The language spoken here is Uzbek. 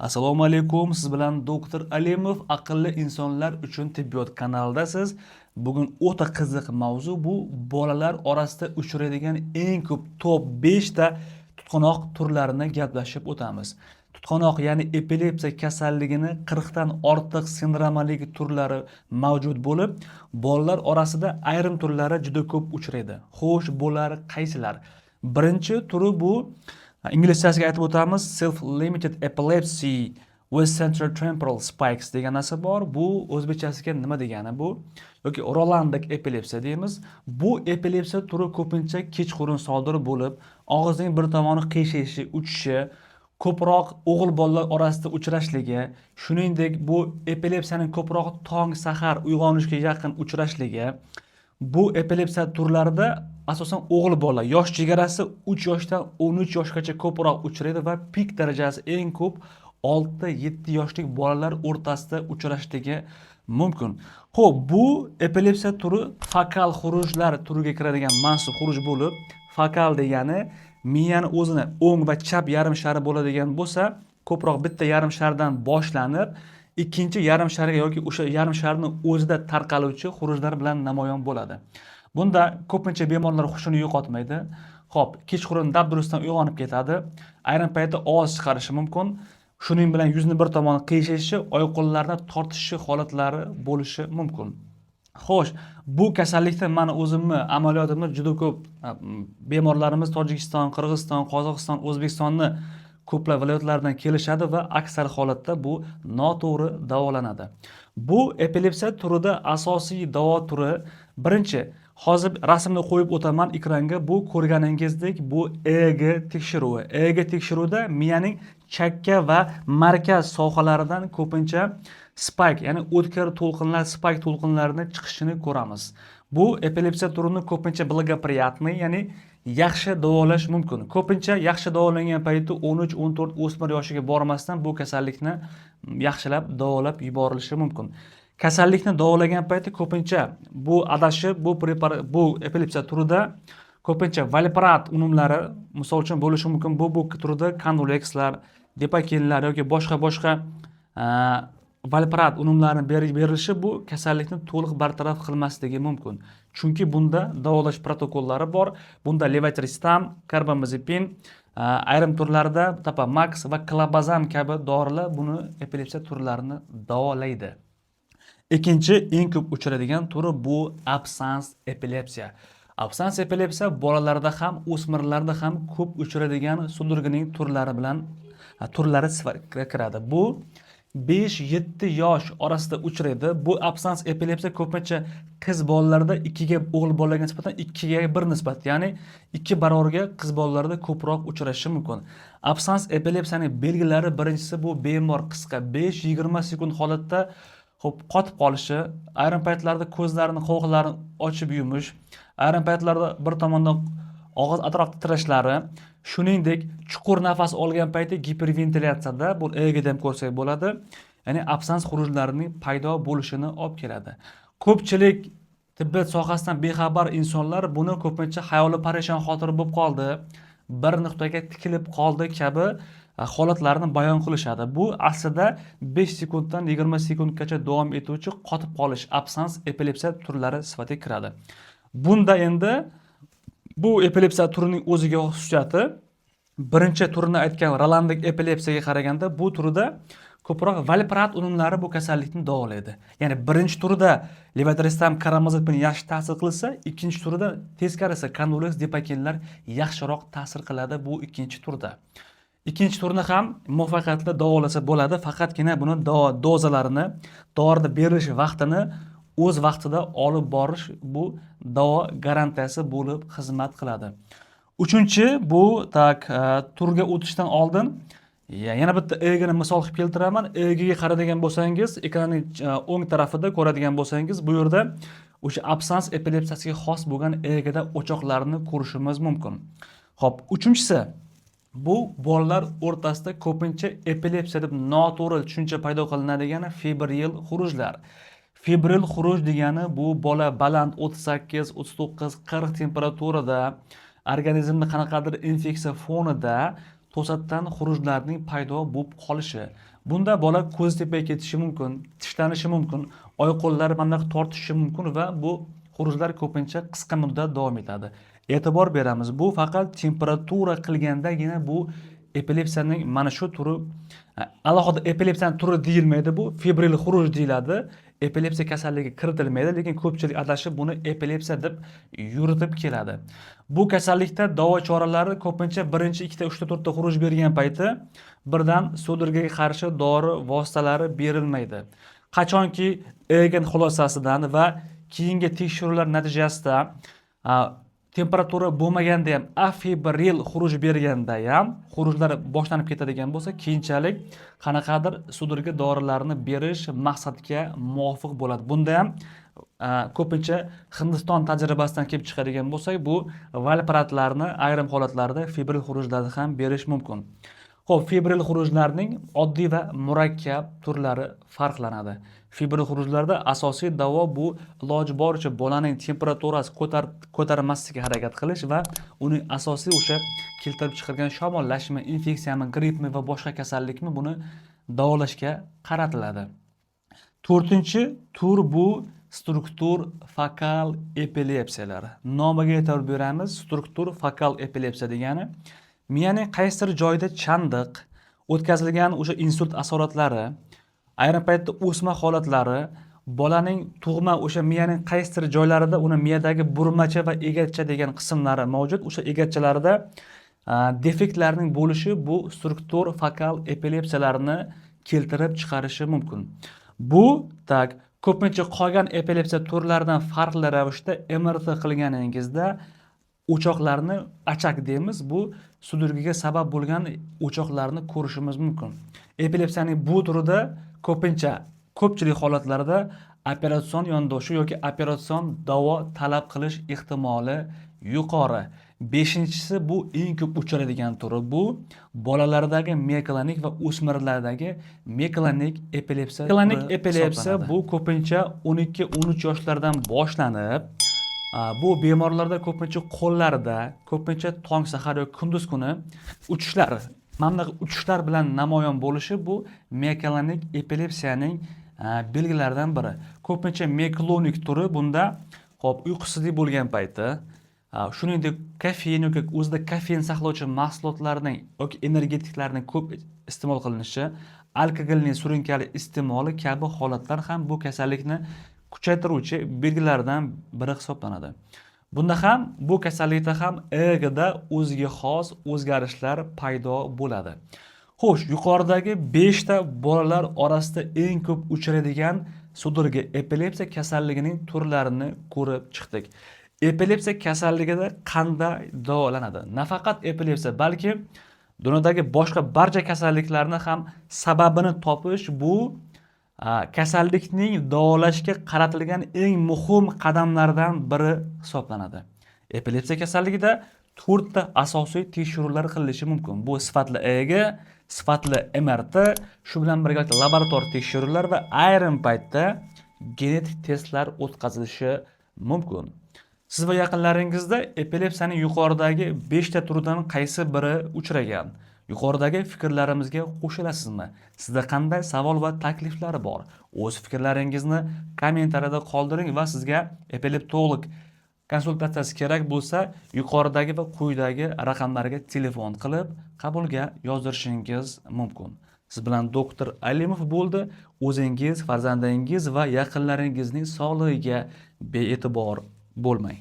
Assalomu alaykum. Siz bilan doktor Alimov aqlli insonlar uchun tibbiyot kanalidasiz. Bugun o'ta qiziq mavzu bu bolalar orasida uchraydigan eng ko'p top 5 ta tutqanoq turlarini gaplashib o'tamiz. Tutqanoq ya'ni epilepsiya kasalligini 40 dan ortiq sindromalik turlari mavjud bo'lib, bolalar orasida ayrim turlari juda ko'p uchraydi. Xo'sh, bular qaysilar? Birinchi turi bu inglizchasiga aytib o'tamiz, self-limited epilepsy with central temporal spikes degan narsa bor. Bu o'zbekchasiga nima degani bu? Yoki Rolandik epilepsiya deymiz. Bu epilepsiya turi ko'pincha kechqurun sodir bo'lib, og'izning bir tomoni qiyshishi, uchishi, ko'proq o'g'il bolalar orasida uchrashligi, shuningdek bu epilepsiyaning ko'proq tong sahar uyg'onishga yaqin uchrashligi. Bu epilepsiya turlarida asosan o'g'il bola yosh chegarasi 3 yoshdan 13 yoshgacha ko'proq uchraydi va pik darajasi eng ko'p 6-7 yoshlik bolalar o'rtasida uchrashligi mumkin. Xo'p, bu epilepsiya turi fokal xurujlar turiga kiradigan mansub xuruj bo'lib, fokal degani miyani o'zini o'ng va chap yarim shari bo'ladigan bo'lsa, ko'proq bitta yarim shardan boshlanib, ikkinchi yarim sharga yoki o'sha yarim sharni o'zida tarqaluvchi xurujlar bilan namoyon bo'ladi. Bunda ko'pincha bemorlar hushini yo'qotmaydi. Xo'p, kechqurun dabdurustdan uyg'onib ketadi. Ayrim paytda ovoz chiqarishi mumkin. Shuning bilan yuzni bir tomoni qiyshishi, oyoq-qo'llarni tortishi holatlari bo'lishi mumkin. Xo'sh, bu kasallikda meni o'zimni amaliyotimda juda ko'p bemorlarimiz Tojikiston, Qirg'iziston, Qozog'iston, O'zbekistonni ko'plab viloyatlardan kelishadi va aksar holatda bu noto'g'ri davolanadi. Bu epilepsiya turida asosiy davo turi birinchi, hozir rasmni qo'yib o'taman ekranga. Bu ko'rganingizdek bu EEG tekshiruvi. EEG tekshiruvida miyaning chakka va markaz sohalaridan ko'pincha spike, ya'ni o'tkir to'lqinlar, spike to'lqinlarini chiqishini ko'ramiz. Bu epilepsiya turini ko'pincha благоприятный, ya'ni yaxshi davolash mumkin. Ko'pincha yaxshi davolangan payti 13-14 o'smir yoshiga bormasdan bu kasallikni yaxshilab davolab yuborilishi mumkin. Kasallikni davolagan payti ko'pincha bu adashib, bu epilepsiya turida ko'pincha valproat unumlari, misol uchun bo'lishi mumkin. Bu turida Canulexlar, Depakinlar yoki boshqa valproat unumlarini berilishi bu kasallikni to'liq bartaraf qilmasligi mumkin. Chunki bunda davolash protokollari bor. Bunda levetristam, karbamazepin, ayrim turlarda Topamax va Clobazam kabi dorilar buni epilepsiya turlarini davolaydi. Ikkinchi eng ko'p uchraydigan turi bu absans epilepsiya. Absans epilepsiya bolalarda ham, o'smirlarda ham ko'p uchraydigan sudurgining turlari sifatiga kiradi. Bu 5-7 yosh orasida uchraydi. Bu absans epilepsiya ko'pincha qiz bolalarda 2 ga o'g'il bolalarga nisbatan 2 ga 1 nisbat, ya'ni 2 barobarga qiz bolalarda ko'proq uchrashi mumkin. Absans epilepsiyaning belgilari birinchisi bu bemor qisqa 5-20 sekund holatda qotib qolishi, ayrim paytlarda ko'zlarini, qovoqlarini ochib yumish, ayrim paytlarda bir tomondan og'iz atrofida titrashlari, shuningdek chuqur nafas olgan payti giperventilyatsiyada, bu EEG'da ham ko'rsak bo'ladi, ya'ni absans xurujlarining paydo bo'lishini olib keladi. Ko'pchilik tibbiyot sohasidan bexabar insonlar buni ko'pincha xayoli parishon xotir bo'lib qoldi, bir nuqtaga tikilib qoldi kabi holatlarni bayon qilishadi. Bu aslida 5 sekunddan 20 sekundgacha davom etuvchi qotib qolish, absans epilepsiya turlari sifatiga kiradi. Bunda endi bu epilepsiya turining o'ziga xususiyati, birinchi turini aytgan Rolandik epilepsiyaga qaraganda bu turida ko'proq valproat unumlari bu kasallikni davolaydi. Ya'ni birinchi turida levetristam, karbamazepin yaxshi ta'sir qilsa, ikkinchi turida teskarisi Canulex, Depakinlar yaxshiroq ta'sir qiladi bu ikkinchi turda. Ikkinchi turni ham muvaffaqiyatli davolasa bo'ladi, faqatgina buni dozalarini, dorining berilish vaqtini o'z vaqtida olib borish bu davo garantiyasi bo'lib xizmat qiladi. Uchinchi, bu turga o'tishdan oldin yana bitta EEG'ni misol qilib keltiraman. EEG'ga qaraydigan bo'lsangiz, ekranning o'ng tarafida ko'radigan bo'lsangiz, bu yerda o'sha absans epilepsiyasiga xos bo'lgan EEG'da o'choqlarni ko'rishimiz mumkin. Xo'p, uchinchisi, bu bolalar o'rtasida ko'pincha epilepsiya deb noto'g'ri tushuncha paydo qilinadigan febril xurujlar. Febril xuruj degani bu bola baland 38, 39, 40 temperaturada organizmda qanaqadir infeksiya fonida to'satdan xurujlarning paydo bo'lib qolishi. Bunda bola ko'zi tepaga ketishi mumkin, tishlanishi mumkin, oy-qo'llari mandaq tortishi mumkin va bu xurujlar ko'pincha qisqa muddat davom etadi. E'tibor beramiz, bu faqat temperatura qilgandagina bu epilepsiyaning mana shu turi, alohida epilepsiyaning turi deyilmaydi, bu febril xuruj deyiladi. Epilepsiya kasalligi kiritilmaydi, lekin ko'pchilik adashib buni epilepsiya deb yuritib keladi. Bu kasallikda davo choralari ko'pincha 1, 2, 3, 4 ta xuruj bergan payti birdan sudurgaga qarshi dori vositalari berilmaydi. Qachonki Egan xulosasidan va keyingi tekshiruvlar natijasida temperatura bo'lmaganda ham afebril xuruj berganda ham xurujlar boshlanib ketadigan bo'lsa, keyinchalik qanaqadir sudurga dorilarni berish maqsadga muvofiq bo'ladi. Bunda ham ko'pincha Hindiston tajribasidan kelib chiqadigan bo'lsak, bu valparatlarni ayrim holatlarda febril xurujlarni ham berish mumkin. Xo'p, febril xurujlarning oddiy va murakkab turlari farqlanadi. Febril xurujlarda asosiy davo bu iloji boricha bolaning temperaturasi ko'tarmasligiga harakat qilish va uning asosiy o'sha keltirib chiqargan shamollashmi, infeksiyami, grippmi va boshqa kasallikmi buni davolashga qaratiladi. 4-tur bu struktur fokal epilepsiyalar. Nomiga e'tibor beramiz. Struktur fokal epilepsiya degani miyaning qaysidir joyida chandiq, o'tkazilgan o'sha insult asoratlari, ayrim paytda o'sma holatlari, bolaning tug'ma o'sha miyaning qaysidir joylarida uni miyadagi burmacha va egatcha degan qismlari mavjud. O'sha egatchalarida defektlarning bo'lishi bu struktur fokal epilepsiyalarni keltirib chiqarishi mumkin. Bu ko'pincha qolgan epilepsiya turlaridan farqli ravishda MRT qilganingizda o'choqlarni achak deymiz, bu sudurgiga sabab bo'lgan o'choqlarni ko'rishimiz mumkin. Epilepsiyaning bu turida ko'pchilik holatlarda operatsion yondashuv yoki operatsion davo talab qilish ehtimoli yuqori. 5-si bu eng ko'p uchraydigan turi, bu bolalardagi mioklonik va o'smirlardagi mioklonik epilepsiya. Mioklonik epilepsiya bu ko'pincha 12-13 yoshlardan boshlanib, bu bemorlarda ko'pincha qo'llarida, ko'pincha tong sahar yoki kunduz kuni uchishlar bilan namoyon bo'lishi bu mioklonik epilepsiyaning belgilaridan biri. Ko'pincha mioklonik turi bunda uyqusizlik bo'lgan payti, shuningdek kofein yoki o'zida kofein saqlovchi mahsulotlarning yoki energetiklarning ko'p iste'mol qilinishi, alkogolning surunkali iste'moli kabi holatlar ham bu kasallikni kuchaytiruvchi belgilardan biri hisoblanadi. Bunda ham bu kasallikda ham EEGda o'ziga xos o'zgarishlar paydo bo'ladi. Xo'sh, yuqoridagi 5 ta bolalar orasida eng ko'p uchraydigan sudurgi epilepsiya kasalligining turlarini ko'rib chiqdik. Epilepsiya kasalligida qanday davolanadi? Nafaqat epilepsiya, balki dunyodagi boshqa barcha kasalliklarni ham sababini topish bu kasallikning davolashga qaratilgan eng muhim qadamlardan biri hisoblanadi. Epilepsiya kasalligida 4 ta asosiy tekshiruvlar qilinishi mumkin. Bu sifatli EEG, sifatli MRT, shu bilan birga laborator tekshiruvlar va ayrim paytda genetik testlar o'tkazilishi mumkin. Siz va yaqinlaringizda epilepsiyaning yuqoridagi 5 ta turidan qaysi biri uchragan? Yuqoridagi fikrlarimizga qo'shilasizmi? Sizda qanday savol va takliflar bor? O'z fikrlaringizni kommentariyada qoldiring va sizga epileptolog konsultatsiyasi kerak bo'lsa, yuqoridagi va quyidagi raqamlarga telefon qilib, qabulga yozdirishingiz mumkin. Siz bilan doktor Alimov bo'ldi. O'zingiz, farzandingiz va yaqinlaringizning sog'lig'iga bee'tibor bo'lmang.